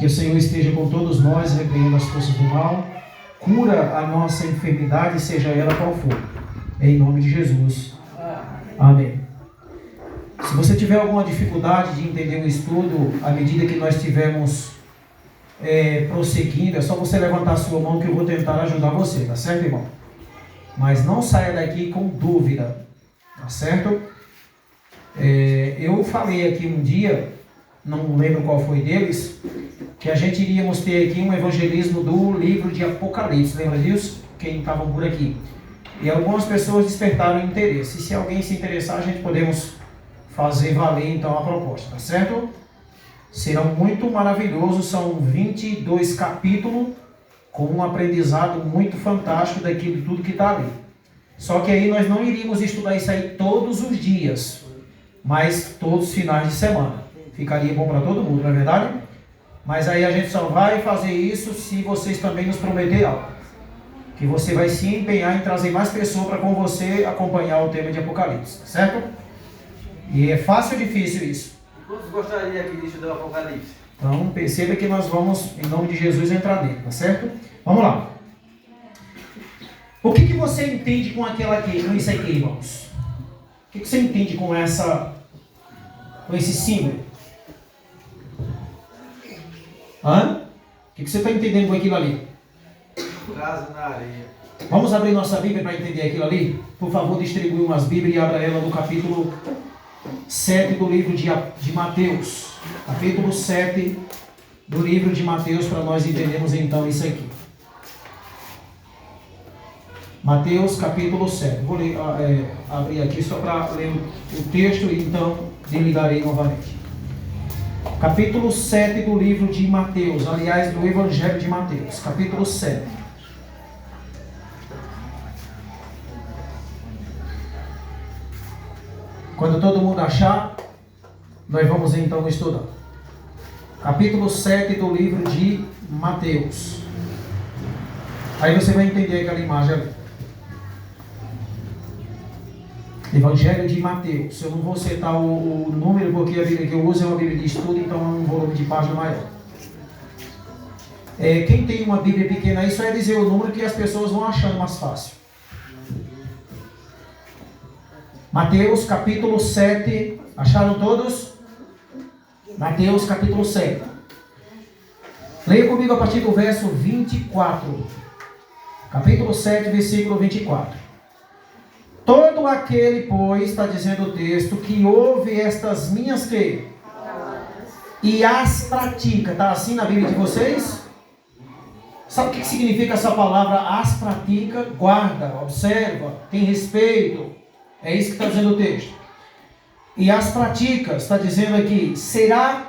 que o Senhor esteja com todos nós, repreenda as forças do mal, cura a nossa enfermidade, seja ela qual for. Em nome de Jesus. Amém. Se você tiver alguma dificuldade de entender o estudo, à medida que nós estivermos prosseguindo, é só você levantar a sua mão que eu vou tentar ajudar você, tá certo, irmão? Mas não saia daqui com dúvida, tá certo? Eu falei aqui um dia, não lembro qual foi deles, que a gente iríamos ter aqui um evangelismo do livro de Apocalipse, lembra disso? Quem estavam por aqui. E algumas pessoas despertaram interesse. E se alguém se interessar, a gente podemos fazer valer então a proposta, tá certo? Será muito maravilhoso, são 22 capítulos com um aprendizado muito fantástico daquilo tudo que está ali. Só que aí nós não iríamos estudar isso aí todos os dias, mas todos os finais de semana. Ficaria bom para todo mundo, não é verdade? Mas aí a gente só vai fazer isso se vocês também nos prometerem algo. Que você vai se empenhar em trazer mais pessoas para com você acompanhar o tema de Apocalipse, certo? E é fácil ou difícil isso? Quantos gostariam aqui de estudar o Apocalipse? Então perceba que nós vamos, em nome de Jesus, entrar nele, tá certo? Vamos lá. O que você entende com isso aqui, irmãos? O que você entende com esse símbolo? O que você está entendendo com aquilo ali? Casa na areia. Vamos abrir nossa Bíblia para entender aquilo ali? Por favor, distribui umas Bíblias e abra ela no capítulo 7 do livro de Mateus. Capítulo 7 do livro de Mateus, para nós entendermos então isso aqui. Mateus capítulo 7. Vou abrir aqui só para ler o texto e então desligarei novamente. Capítulo 7 do livro de Mateus, aliás, do Evangelho de Mateus. Capítulo 7. Quando todo mundo achar, nós vamos então estudar. Capítulo 7 do livro de Mateus. Aí você vai entender aquela imagem ali. Evangelho de Mateus. Eu não vou citar o número, porque a Bíblia que eu uso é uma Bíblia de estudo, então é um volume de página maior. Quem tem uma Bíblia pequena aí, só é dizer o número que as pessoas vão achando mais fácil. Mateus capítulo 7. Acharam todos? Mateus capítulo 7. Leia comigo a partir do verso 24. Capítulo 7, versículo 24. Todo aquele, pois, está dizendo o texto, que ouve estas minhas que? E as pratica. Está assim na Bíblia de vocês? Sabe o que significa essa palavra as pratica? Guarda, observa, tem respeito. É isso que está dizendo o texto. E as pratica, está dizendo aqui, será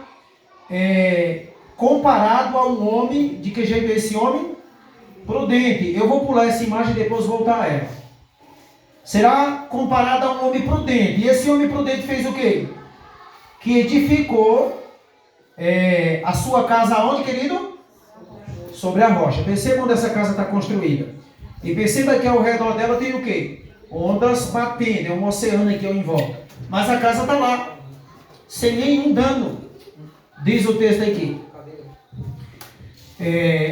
comparado a um homem. De que jeito é esse homem? Prudente. Eu vou pular essa imagem e depois voltar a ela. Será comparado a um homem prudente. E esse homem prudente fez o quê? Que edificou a sua casa aonde, querido? Sobre a rocha. Perceba onde essa casa está construída. E perceba que ao redor dela tem o quê? Ondas batendo. É um oceano aqui em volta. Mas a casa está lá. Sem nenhum dano. Diz o texto aqui.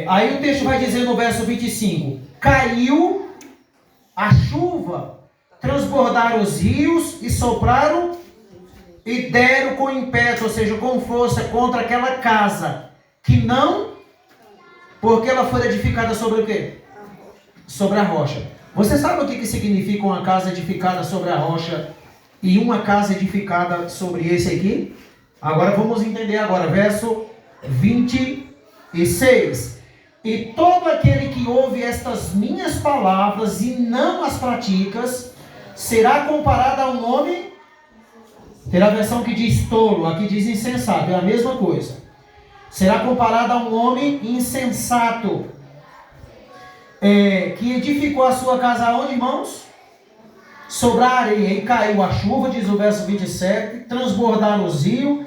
Aí o texto vai dizer no verso 25. Caiu a chuva, transbordaram os rios e sopraram e deram com ímpeto, ou seja, com força contra aquela casa, que não, porque ela foi edificada sobre o quê? Sobre a rocha. Você sabe o que significa uma casa edificada sobre a rocha e uma casa edificada sobre esse aqui? Agora vamos entender agora, verso 26. E todo aquele que ouve estas minhas palavras e não as praticas, será comparado a um homem. Terá a versão que diz tolo, aqui diz insensato, é a mesma coisa. Será comparado a um homem insensato, que edificou a sua casa aonde, irmãos? Sobre a areia, e caiu a chuva, diz o verso 27, transbordaram os rios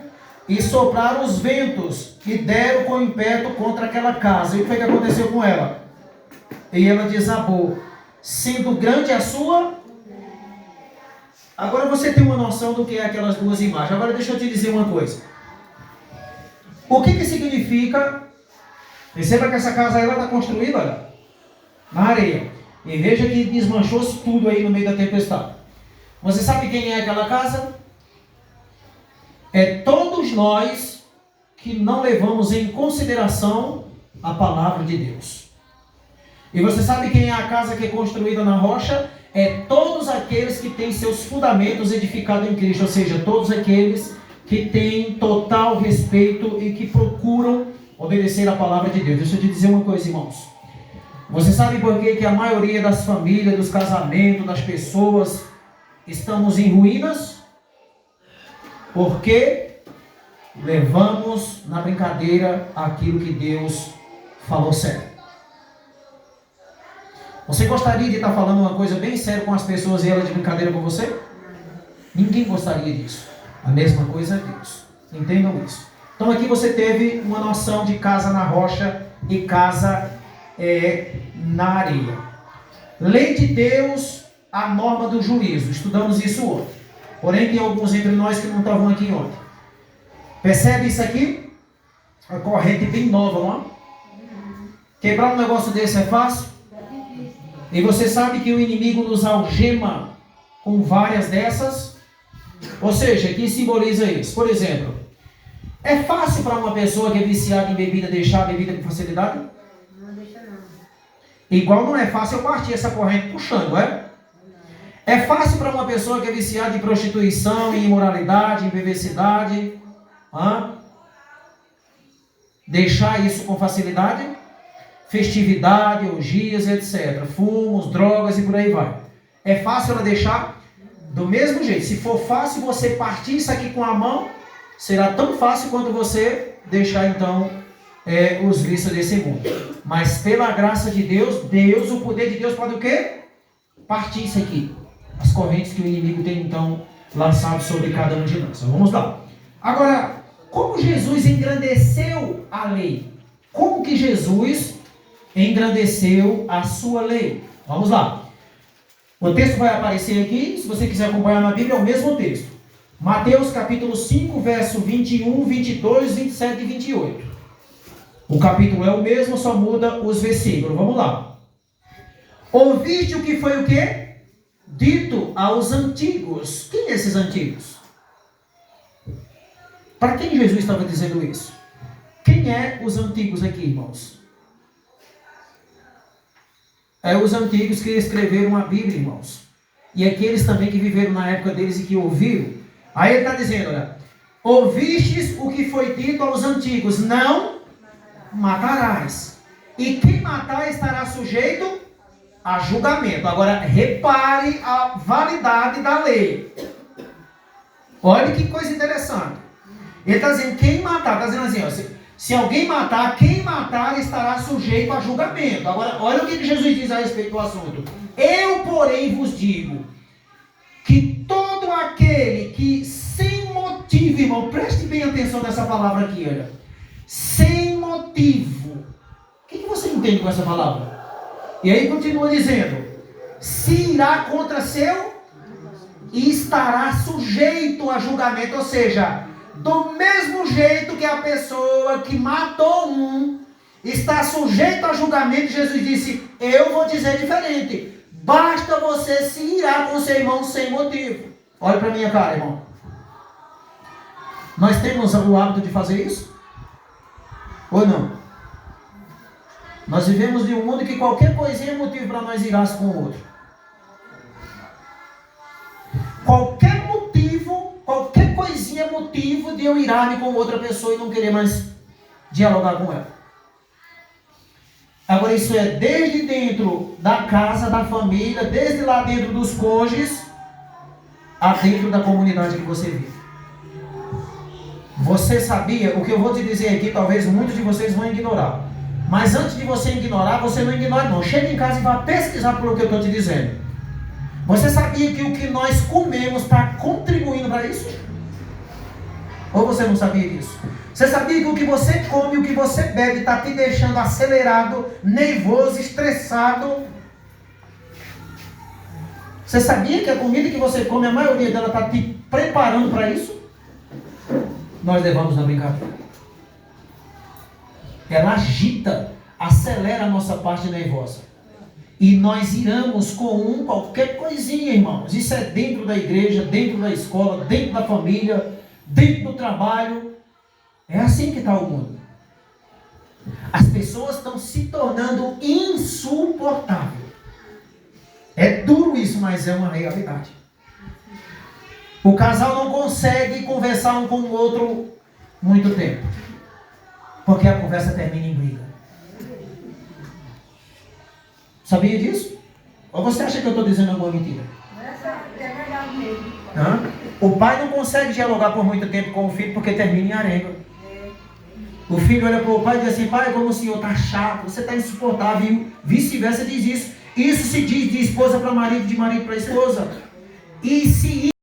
e sopraram os ventos, e deram com ímpeto contra aquela casa. E o que aconteceu com ela? E ela desabou, sendo grande a sua. Agora você tem uma noção do que é aquelas duas imagens. Agora deixa eu te dizer uma coisa. O que significa? Perceba que essa casa está construída, olha, na areia. E veja que desmanchou-se tudo aí no meio da tempestade. Você sabe quem é aquela casa? É todos nós que não levamos em consideração a palavra de Deus. E você sabe quem é a casa que é construída na rocha? É todos aqueles que têm seus fundamentos edificados em Cristo, ou seja, todos aqueles que têm total respeito e que procuram obedecer a palavra de Deus. Deixa eu te dizer uma coisa, irmãos. Você sabe por que a maioria das famílias, dos casamentos, das pessoas, estamos em ruínas? Porque levamos na brincadeira aquilo que Deus falou sério. Você gostaria de estar falando uma coisa bem séria com as pessoas e elas de brincadeira com você? Ninguém gostaria disso. A mesma coisa é Deus. Entendam isso. Então aqui você teve uma noção de casa na rocha e casa na areia. Lei de Deus, a norma do juízo. Estudamos isso ontem. Porém tem alguns entre nós que não estavam aqui ontem. Percebe isso aqui? A corrente bem nova, não é? Quebrar um negócio desse é fácil? E você sabe que o inimigo nos algema com várias dessas? Ou seja, que simboliza isso? Por exemplo, é fácil para uma pessoa que é viciada em bebida deixar a bebida com facilidade? Não deixa não. Igual não é fácil eu partir essa corrente puxando, é? É fácil para uma pessoa que é viciada em prostituição, em imoralidade, em perversidade, deixar isso com facilidade? Festividade, orgias, etc. Fumos, drogas e por aí vai. É fácil ela deixar? Do mesmo jeito. Se for fácil você partir isso aqui com a mão, será tão fácil quanto você deixar então os vícios desse mundo. Mas pela graça de Deus, o poder de Deus pode o quê? Partir isso aqui. As correntes que o inimigo tem então lançado sobre cada um de nós. Então, vamos lá. Agora, como Jesus engrandeceu a lei? Como que Jesus engrandeceu a sua lei? Vamos lá. O texto vai aparecer aqui, se você quiser acompanhar na Bíblia, é o mesmo texto. Mateus capítulo 5, verso 21, 22, 27 e 28. O capítulo é o mesmo, só muda os versículos. Vamos lá. Ouviste o que foi o quê? Dito aos antigos. Quem é esses antigos? Para quem Jesus estava dizendo isso? Quem é os antigos aqui, irmãos? É os antigos que escreveram a Bíblia, irmãos. E aqueles também que viveram na época deles e que ouviram. Aí ele está dizendo, olha, ouvistes o que foi dito aos antigos, não matarás. E quem matar estará sujeito a julgamento. Agora, repare a validade da lei. Olha que coisa interessante. Ele está dizendo, quem matar, está dizendo assim, ó, se alguém matar, quem matar estará sujeito a julgamento. Agora, olha o que Jesus diz a respeito do assunto. Eu, porém, vos digo que todo aquele que sem motivo, irmão, preste bem atenção nessa palavra aqui, olha. Sem motivo. O que você entende com essa palavra? E aí continua dizendo, se irá contra seu e estará sujeito a julgamento, ou seja, do mesmo jeito que a pessoa que matou um está sujeito a julgamento, Jesus disse, eu vou dizer diferente. Basta você se irar com seu irmão sem motivo. Olha para minha cara, irmão. Nós temos o hábito de fazer isso? Ou não? Nós vivemos de um mundo que qualquer coisinha é motivo para nós irarmos com o outro. Qualquer motivo, qualquer coisinha é motivo de eu irar-me com outra pessoa e não querer mais dialogar com ela. Agora isso é desde dentro da casa, da família, desde lá dentro dos cônjuges, a dentro da comunidade que você vive. Você sabia, o que eu vou te dizer aqui, talvez muitos de vocês vão ignorar. Mas antes de você ignorar, você não ignora não. Chega em casa e vá pesquisar pelo que eu estou te dizendo. Você sabia que o que nós comemos está contribuindo para isso? Ou você não sabia disso? Você sabia que o que você come, o que você bebe está te deixando acelerado, nervoso, estressado? Você sabia que a comida que você come, a maioria dela está te preparando para isso? Nós levamos na brincadeira. ela agita, acelera a nossa parte nervosa. E nós iramos com qualquer coisinha, irmãos. Isso é dentro da igreja, dentro da escola, dentro da família, dentro do trabalho. É assim que está o mundo. As pessoas estão se tornando insuportáveis. É duro isso, mas é uma realidade. O casal não consegue conversar um com o outro muito tempo, porque a conversa termina em briga. Sabia disso? Ou você acha que eu estou dizendo alguma mentira? É verdade mesmo. O pai não consegue dialogar por muito tempo com o filho porque termina em arenga. O filho olha para o pai e diz assim: pai, como o senhor está chato, você está insuportável. E vice-versa diz isso. Isso se diz de esposa para marido, de marido para esposa. E se